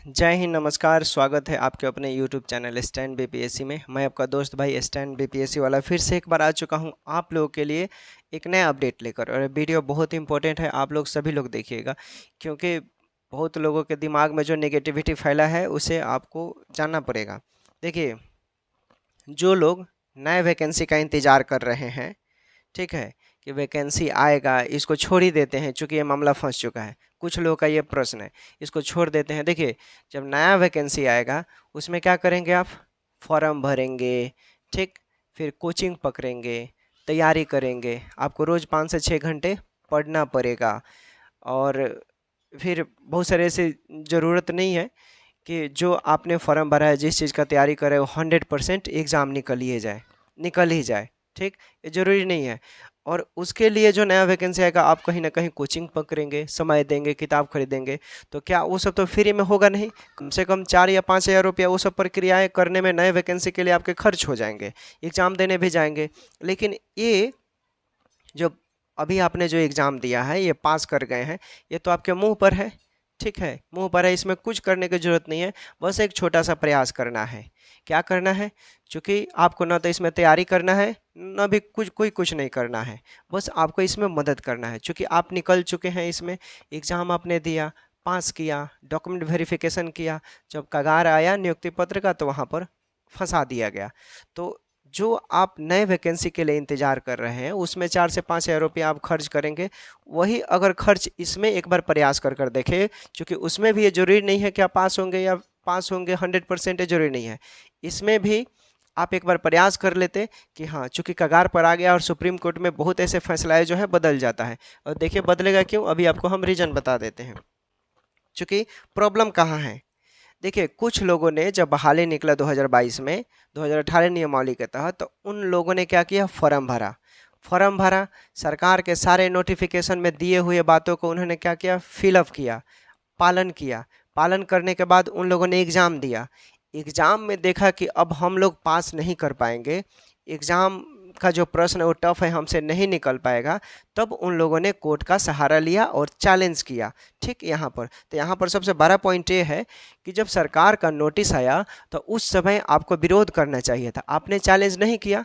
जय हिंद, नमस्कार। स्वागत है आपके अपने यूट्यूब चैनल स्टैंड बीपीएससी में। मैं आपका दोस्त भाई स्टैंड बीपीएससी वाला फिर से एक बार आ चुका हूं आप लोगों के लिए एक नया अपडेट लेकर। और ये वीडियो बहुत इंपॉर्टेंट है, आप लोग सभी लोग देखिएगा, क्योंकि बहुत लोगों के दिमाग में जो नेगेटिविटी फैला है उसे आपको जानना पड़ेगा। देखिए, जो लोग नए वैकेंसी का इंतज़ार कर रहे हैं, ठीक है, कि वैकेंसी आएगा, इसको छोड़ ही देते हैं चूँकि ये मामला फंस चुका है। कुछ लोगों का ये प्रश्न है, इसको छोड़ देते हैं। देखिए, जब नया वैकेंसी आएगा उसमें क्या करेंगे आप? फॉर्म भरेंगे, ठीक, फिर कोचिंग पकड़ेंगे, तैयारी करेंगे, आपको रोज़ 5 से 6 घंटे पढ़ना पड़ेगा। और फिर बहुत सारे ऐसे ज़रूरत नहीं है कि जो आपने फॉर्म भरा है, जिस चीज़ का तैयारी कर रहे हो, 100% एग्ज़ाम निकल ही जाए, ठीक? ये ज़रूरी नहीं है। और उसके लिए जो नया वैकेंसी आएगा, आप कहीं ना कहीं कोचिंग पकड़ेंगे, समय देंगे, किताब खरीदेंगे, तो क्या वो सब तो फ्री में होगा नहीं? कम से कम 4 या 5 हज़ार रुपया वो सब प्रक्रियाएं करने में नए वैकेंसी के लिए आपके खर्च हो जाएंगे, एग्ज़ाम देने भी जाएंगे। लेकिन ये जो अभी आपने जो एग्ज़ाम दिया है, ये पास कर गए हैं, ये तो आपके मुंह पर है, ठीक है, मुंह पर है, इसमें कुछ करने की ज़रूरत नहीं है। बस एक छोटा सा प्रयास करना है। क्या करना है? क्योंकि आपको ना तो इसमें तैयारी करना है, ना भी कुछ नहीं करना है। बस आपको इसमें मदद करना है, क्योंकि आप निकल चुके हैं इसमें, एग्ज़ाम आपने दिया, पास किया, डॉक्यूमेंट वेरिफिकेशन किया, जब कगार आया नियुक्ति पत्र का तो वहाँ पर फंसा दिया गया। तो जो आप नए वैकेंसी के लिए इंतज़ार कर रहे हैं, उसमें 4 से 5 हज़ार रुपये आप खर्च करेंगे। वही अगर खर्च इसमें एक बार प्रयास कर देखें, क्योंकि उसमें भी ये ज़रूरी नहीं है कि आप पास होंगे 100%, ये ज़रूरी नहीं है। इसमें भी आप एक बार प्रयास कर लेते कि हाँ, चूँकि कगार पर आ गया, और सुप्रीम कोर्ट में बहुत ऐसे फैसलाएँ जो है बदल जाता है। और देखिए बदलेगा क्यों, अभी आपको हम रीज़न बता देते हैं। चूँकि प्रॉब्लम कहाँ है? देखिए, कुछ लोगों ने जब बहाली निकला 2022 में, 2018 नियमावली के तहत, तो उन लोगों ने क्या किया? फॉर्म भरा, सरकार के सारे नोटिफिकेशन में दिए हुए बातों को उन्होंने क्या किया? फिलअप किया, किया। पालन करने के बाद उन लोगों ने एग्ज़ाम दिया। एग्ज़ाम में देखा कि अब हम लोग पास नहीं कर पाएंगे, एग्ज़ाम का जो प्रश्न है वो टफ है, हमसे नहीं निकल पाएगा। तब उन लोगों ने कोर्ट का सहारा लिया और चैलेंज किया, ठीक। यहाँ पर तो यहाँ पर सबसे बड़ा पॉइंट ये है कि जब सरकार का नोटिस आया तो उस समय आपको विरोध करना चाहिए था, आपने चैलेंज नहीं किया।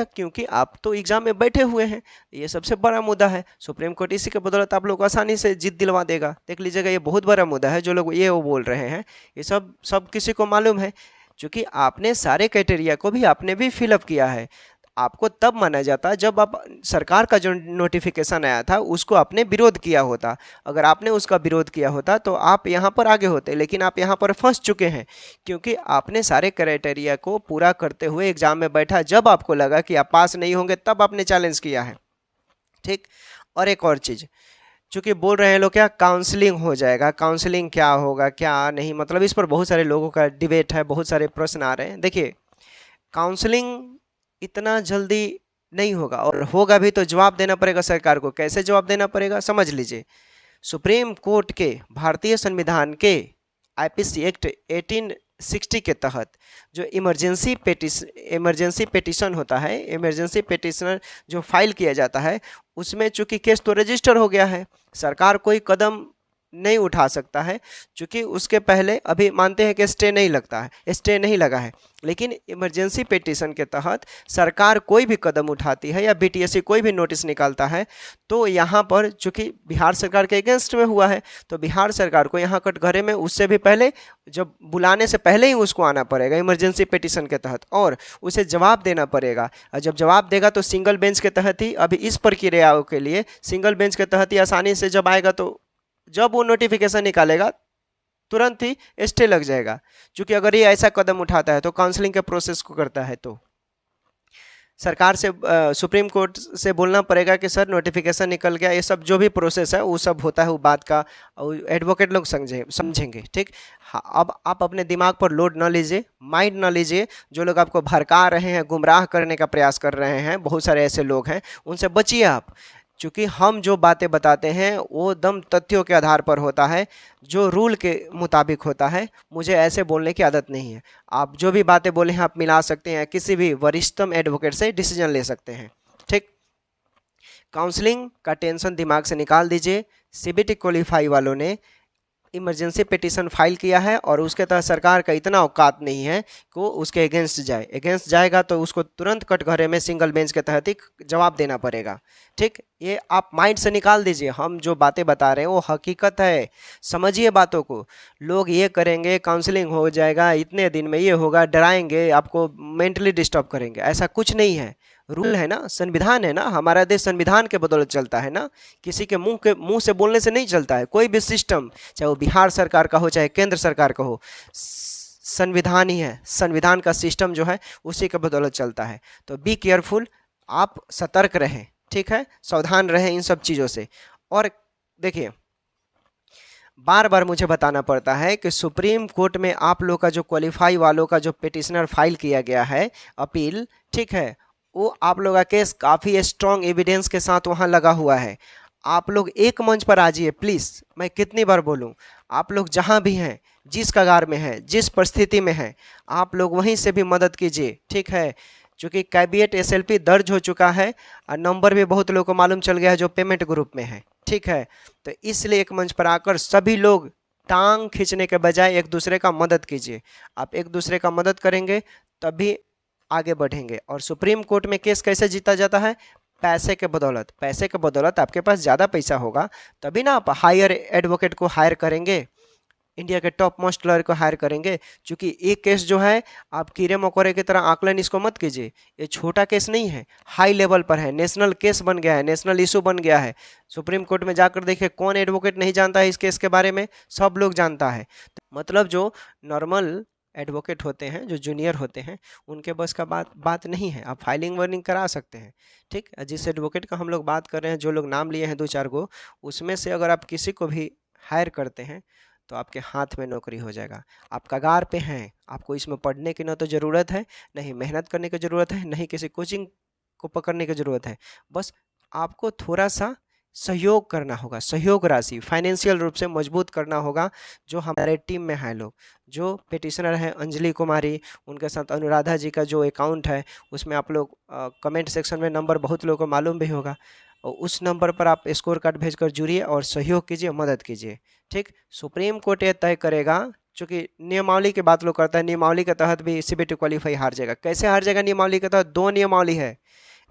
क्योंकि आप तो एग्जाम में बैठे हुए हैं। ये सबसे बड़ा मुद्दा है। सुप्रीम कोर्ट इसी के बदौलत आप लोग को आसानी से जीत दिलवा देगा। देख लीजिएगा, ये बहुत बड़ा मुद्दा है। जो लोग ये वो बोल रहे हैं, ये सब किसी को मालूम है, क्योंकि आपने सारे क्राइटेरिया को भी आपने भी फिलअप किया है। आपको तब माना जाता जब आप सरकार का जो नोटिफिकेशन आया था उसको आपने विरोध किया होता। अगर आपने उसका विरोध किया होता तो आप यहाँ पर आगे होते, लेकिन आप यहाँ पर फंस चुके हैं, क्योंकि आपने सारे क्राइटेरिया को पूरा करते हुए एग्जाम में बैठा। जब आपको लगा कि आप पास नहीं होंगे तब आपने चैलेंज किया है, ठीक। और एक और चीज़, चूँकि बोल रहे हैं लोग क्या काउंसलिंग हो जाएगा, काउंसलिंग क्या होगा क्या नहीं, मतलब इस पर बहुत सारे लोगों का डिबेट है, बहुत सारे प्रश्न आ रहे हैं। देखिए, काउंसलिंग इतना जल्दी नहीं होगा, और होगा भी तो जवाब देना पड़ेगा सरकार को। कैसे जवाब देना पड़ेगा, समझ लीजिए। सुप्रीम कोर्ट के भारतीय संविधान के आईपीसी एक्ट 1860 के तहत जो इमरजेंसी पेटिशन होता है, इमरजेंसी पेटिशन जो फाइल किया जाता है, उसमें चूंकि केस तो रजिस्टर हो गया है, सरकार कोई कदम नहीं उठा सकता है, क्योंकि उसके पहले अभी मानते हैं कि स्टे नहीं लगा है। लेकिन इमरजेंसी पेटिशन के तहत सरकार कोई भी कदम उठाती है या बीटीएससी कोई भी नोटिस निकालता है, तो यहाँ पर चूंकि बिहार सरकार के अगेंस्ट में हुआ है, तो बिहार सरकार को यहाँ कटघरे में उससे भी पहले, जब बुलाने से पहले ही उसको आना पड़ेगा इमरजेंसी पेटिशन के तहत, और उसे जवाब देना पड़ेगा। और जब जवाब देगा तो सिंगल बेंच के तहत ही, अभी इस प्रक्रियाओं के लिए सिंगल बेंच के तहत ही आसानी से जब आएगा, तो जब वो नोटिफिकेशन निकालेगा तुरंत ही स्टे लग जाएगा। क्योंकि अगर ये ऐसा कदम उठाता है तो काउंसलिंग के प्रोसेस को करता है, तो सरकार से सुप्रीम कोर्ट से बोलना पड़ेगा कि सर नोटिफिकेशन निकल गया, ये सब जो भी प्रोसेस है वो सब होता है, वो बात का एडवोकेट लोग समझेंगे, ठीक। हाँ, अब आप अपने दिमाग पर लोड ना लीजिए, माइंड ना लीजिए। जो लोग आपको भड़का रहे हैं, गुमराह करने का प्रयास कर रहे हैं, बहुत सारे ऐसे लोग हैं, उनसे बचिए आप। क्योंकि हम जो बातें बताते हैं वो दम तथ्यों के आधार पर होता है, जो रूल के मुताबिक होता है। मुझे ऐसे बोलने की आदत नहीं है। आप जो भी बातें बोले हैं आप मिला सकते हैं, किसी भी वरिष्ठतम एडवोकेट से डिसीजन ले सकते हैं, ठीक। काउंसलिंग का टेंशन दिमाग से निकाल दीजिए। सीबीटी क्वालिफाई वालों ने इमरजेंसी पिटीशन फाइल किया है और उसके तहत सरकार का इतना औकात नहीं है कि वो उसके अगेंस्ट जाए। अगेंस्ट जाएगा तो उसको तुरंत कटघरे में सिंगल बेंच के तहत ही जवाब देना पड़ेगा। ठीक, ये आप माइंड से निकाल दीजिए। हम जो बातें बता रहे हैं वो हकीकत है, समझिए बातों को। लोग ये करेंगे, काउंसलिंग हो जाएगा, इतने दिन में ये होगा, डराएंगे, आपको मेंटली डिस्टर्ब करेंगे, ऐसा कुछ नहीं है। रूल है ना, संविधान है ना, हमारा देश संविधान के बदौलत चलता है ना, किसी के मुंह से बोलने से नहीं चलता है। कोई भी सिस्टम, चाहे वो बिहार सरकार का हो चाहे केंद्र सरकार का हो, संविधान ही है। संविधान का सिस्टम जो है उसी के बदौलत चलता है। तो बी केयरफुल, आप सतर्क रहें, ठीक है, सावधान रहें इन सब चीज़ों से। और देखिए, बार बार मुझे बताना पड़ता है कि सुप्रीम कोर्ट में आप लोग का जो क्वालिफाई वालों का जो पिटिशनर फाइल किया गया है अपील, ठीक है, वो आप लोग का केस काफ़ी स्ट्रॉन्ग एविडेंस के साथ वहाँ लगा हुआ है। आप लोग एक मंच पर आ जाइए प्लीज़। मैं कितनी बार बोलूँ, आप लोग जहाँ भी हैं, जिस कगार में हैं, जिस परिस्थिति में हैं, आप लोग वहीं से भी मदद कीजिए, ठीक है। चूँकि कैबिनेट एसएलपी दर्ज हो चुका है और नंबर भी बहुत लोगों को मालूम चल गया है जो पेमेंट ग्रुप में है, ठीक है। तो इसलिए एक मंच पर आकर सभी लोग टांग खींचने के बजाय एक दूसरे का मदद कीजिए। आप एक दूसरे का मदद करेंगे तभी आगे बढ़ेंगे। और सुप्रीम कोर्ट में केस कैसे जीता जाता है? पैसे के बदौलत। पैसे के बदौलत आपके पास ज़्यादा पैसा होगा तभी ना आप हायर एडवोकेट को हायर करेंगे, इंडिया के टॉप मोस्ट लॉयर को हायर करेंगे। क्योंकि एक केस जो है, आप कीड़े मकोड़े की तरह आकलन इसको मत कीजिए, ये छोटा केस नहीं है, हाई लेवल पर है, नेशनल केस बन गया है, नेशनल इशू बन गया है। सुप्रीम कोर्ट में जाकर देखिए, कौन एडवोकेट नहीं जानता है इस केस के बारे में? सब लोग जानता है। तो मतलब जो नॉर्मल एडवोकेट होते हैं, जो जूनियर होते हैं, उनके बस का बात नहीं है। आप फाइलिंग वार्निंग करा सकते हैं, ठीक। जिस एडवोकेट का हम लोग बात कर रहे हैं, जो लोग नाम लिए हैं 2-4 गो, उसमें से अगर आप किसी को भी हायर करते हैं तो आपके हाथ में नौकरी हो जाएगा। आप कगार पे हैं, आपको इसमें पढ़ने की ना तो ज़रूरत है, नहीं मेहनत करने की ज़रूरत है, नहीं किसी कोचिंग को पकड़ने की ज़रूरत है। बस आपको थोड़ा सा सहयोग करना होगा, सहयोग राशि फाइनेंशियल रूप से मजबूत करना होगा। जो हमारे टीम में हैं लोग, जो पिटिशनर हैं अंजलि कुमारी, उनके साथ अनुराधा जी का जो अकाउंट है, उसमें आप लोग कमेंट सेक्शन में नंबर बहुत लोगों को मालूम भी होगा, और उस नंबर पर आप स्कोर कार्ड भेजकर जुड़िए और सहयोग कीजिए, मदद कीजिए, ठीक। सुप्रीम कोर्ट ये तय करेगा, चूँकि नियमावली की बात लोग करता है, नियमावली के तहत भी सीबीटी क्वालिफाई हार जाएगा। कैसे हार जाएगा? नियमावली के तहत 2 नियमावली है,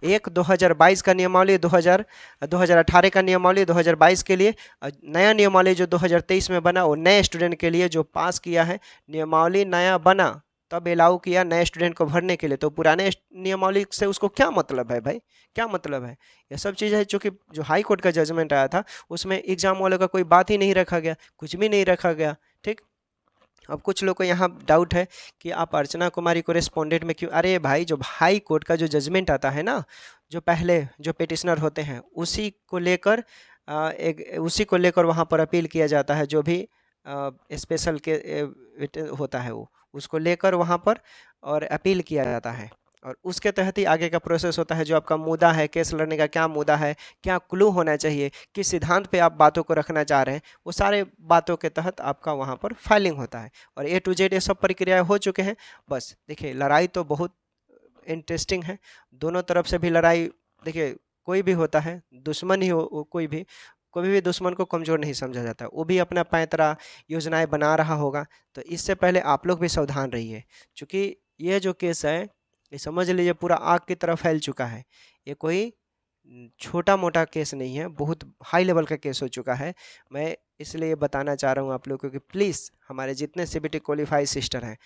एक 2022 का नियमावली, 2018 का नियमावली 2022 के लिए, नया नियमावली जो 2023 में बना वो नए स्टूडेंट के लिए जो पास किया है। नियमावली नया बना तब अलाउ किया नए स्टूडेंट को भरने के लिए, तो पुराने नियमावली से उसको क्या मतलब है भाई? क्या मतलब है? ये सब चीज़ है। चूँकि जो हाई कोर्ट का जजमेंट आया था उसमें एग्जाम वालों का कोई बात ही नहीं रखा गया, कुछ भी नहीं रखा गया, ठीक। अब कुछ लोग को यहाँ डाउट है कि आप अर्चना कुमारी को रिस्पोंडेंट में क्यों? अरे भाई, जो हाई कोर्ट का जो जजमेंट आता है ना, जो पहले जो पिटिशनर होते हैं उसी को लेकर उसी को लेकर वहाँ पर अपील किया जाता है। जो भी स्पेशल के होता है वो उसको लेकर वहाँ पर और अपील किया जाता है, और उसके तहत ही आगे का प्रोसेस होता है। जो आपका मुद्दा है, केस लड़ने का क्या मुद्दा है, क्या क्लू होना चाहिए, किस सिद्धांत पे आप बातों को रखना चाह रहे हैं, वो सारे बातों के तहत आपका वहाँ पर फाइलिंग होता है। और A to Z ये सब प्रक्रियाएं हो चुके हैं। बस देखिए, लड़ाई तो बहुत इंटरेस्टिंग है, दोनों तरफ से भी लड़ाई। देखिए, कोई भी होता है, दुश्मन ही हो कोई भी दुश्मन को कमज़ोर नहीं समझा जाता, वो भी अपना पैंतरा योजनाएं बना रहा होगा। तो इससे पहले आप लोग भी सावधान रहिए, क्योंकि ये जो केस है, ये समझ लीजिए पूरा आग की तरफ फैल चुका है। ये कोई छोटा मोटा केस नहीं है, बहुत हाई लेवल का केस हो चुका है। मैं इसलिए बताना चाह रहा हूँ आप लोगों को कि प्लीज़, हमारे जितने सीबीटी क्वालिफाइड सिस्टर हैं,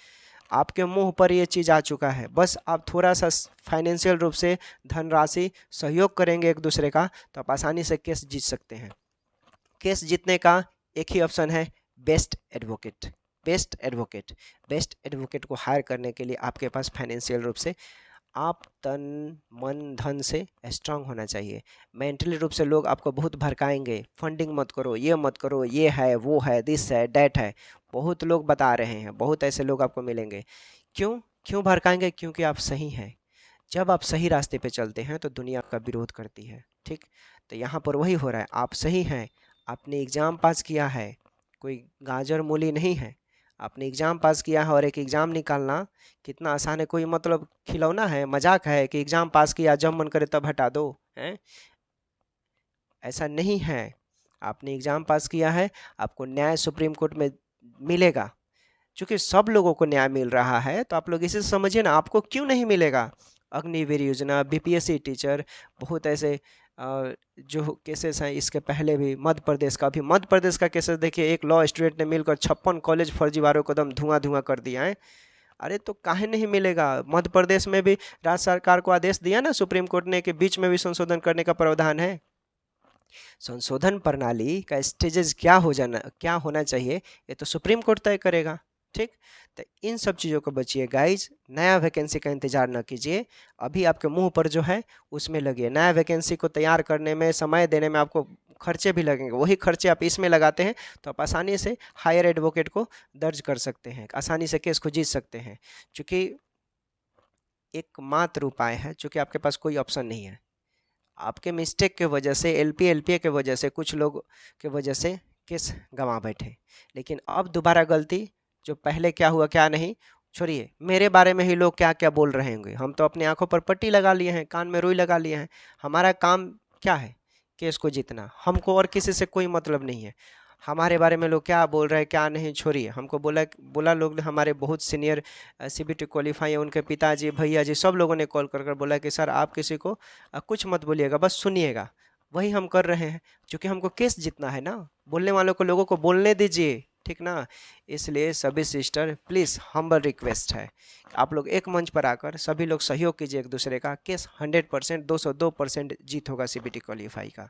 आपके मुंह पर ये चीज़ आ चुका है। बस आप थोड़ा सा फाइनेंशियल रूप से धनराशि सहयोग करेंगे एक दूसरे का, तो आप आसानी से केस जीत सकते हैं। केस जीतने का एक ही ऑप्शन है, best advocate. Best advocate, best advocate को हायर करने के लिए आपके पास फाइनेंशियल रूप से आप तन मन धन से स्ट्रांग होना चाहिए। मेंटली रूप से लोग आपको बहुत भड़काएंगे, फंडिंग मत करो, ये मत करो, ये है, वो है, दिस है, डैट है, बहुत लोग बता रहे हैं, बहुत ऐसे लोग आपको मिलेंगे। क्यों भड़काएंगे? क्योंकि आप सही हैं। जब आप सही रास्ते पे चलते हैं तो दुनिया आपका विरोध करती है, ठीक। तो यहाँ पर वही हो रहा है, आप सही हैं, आपने एग्ज़ाम पास किया है, कोई गाजर मूली नहीं है। आपने एग्ज़ाम पास किया है, और एक एग्ज़ाम निकालना कितना आसान है। कोई मतलब खिलौना है, मजाक है कि एग्ज़ाम पास किया, जब मन करे तब हटा दो, हैं? ऐसा नहीं है। आपने एग्ज़ाम पास किया है, आपको न्याय सुप्रीम कोर्ट में मिलेगा। चूँकि सब लोगों को न्याय मिल रहा है तो आप लोग इसे समझिए ना, आपको क्यों नहीं मिलेगा। अग्निवीर योजना, बीपीएससी टीचर, बहुत ऐसे जो केसेस हैं इसके पहले भी मध्य प्रदेश का केसेस देखिए, एक लॉ स्टूडेंट ने मिलकर 56 कॉलेज फर्जीवारों को एकदम धुआं कर दिया है। अरे तो काहे नहीं मिलेगा। मध्य प्रदेश में भी राज्य सरकार को आदेश दिया ना सुप्रीम कोर्ट ने कि बीच में भी संशोधन करने का प्रावधान है। संशोधन प्रणाली का स्टेजेस क्या होना चाहिए, ये तो सुप्रीम कोर्ट तय करेगा। ठीक, तो इन सब चीज़ों को बचिए गाइज। नया वैकेंसी का इंतजार न कीजिए, अभी आपके मुंह पर जो है उसमें लगिए। नया वैकेंसी को तैयार करने में, समय देने में आपको खर्चे भी लगेंगे, वही खर्चे आप इसमें लगाते हैं तो आप आसानी से हायर एडवोकेट को दर्ज कर सकते हैं, आसानी से केस को जीत सकते हैं। चूँकि एकमात्र उपाय है, चूँकि आपके पास कोई ऑप्शन नहीं है। आपके मिस्टेक के वजह से, एलपीए के वजह से, कुछ लोग के वजह से केस गंवा बैठे, लेकिन अब दोबारा गलती, जो पहले क्या हुआ क्या नहीं छोड़िए। मेरे बारे में ही लोग क्या क्या बोल रहे होंगे, हम तो अपनी आंखों पर पट्टी लगा लिए हैं, कान में रुई लगा लिए हैं। हमारा काम क्या है, केस को जीतना। हमको और किसी से कोई मतलब नहीं है। हमारे बारे में लोग क्या बोल रहे हैं क्या नहीं छोड़िए। हमको बोला लोग ने, हमारे बहुत सीनियर सीबीटी क्वालिफाई है, उनके पिताजी, भैया जी, सब लोगों ने कॉल कर बोला कि सर आप किसी को कुछ मत बोलिएगा, बस सुनिएगा। वही हम कर रहे हैं, क्योंकि हमको केस जीतना है ना। बोलने वालों को, लोगों को बोलने दीजिए, ठीक ना। इसलिए सभी सिस्टर प्लीज़, हम्बल रिक्वेस्ट है, आप लोग एक मंच पर आकर सभी लोग सहयोग कीजिए एक दूसरे का। केस 100%, 202% जीत होगा सीबीटी क्वालिफाई का।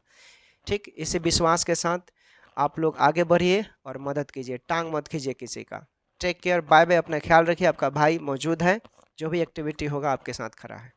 ठीक, इसी विश्वास के साथ आप लोग आगे बढ़िए और मदद कीजिए, टांग मत खींचिए किसी का। टेक केयर, बाय बाय, अपना ख्याल रखिए। आपका भाई मौजूद है, जो भी एक्टिविटी होगा आपके साथ खड़ा है।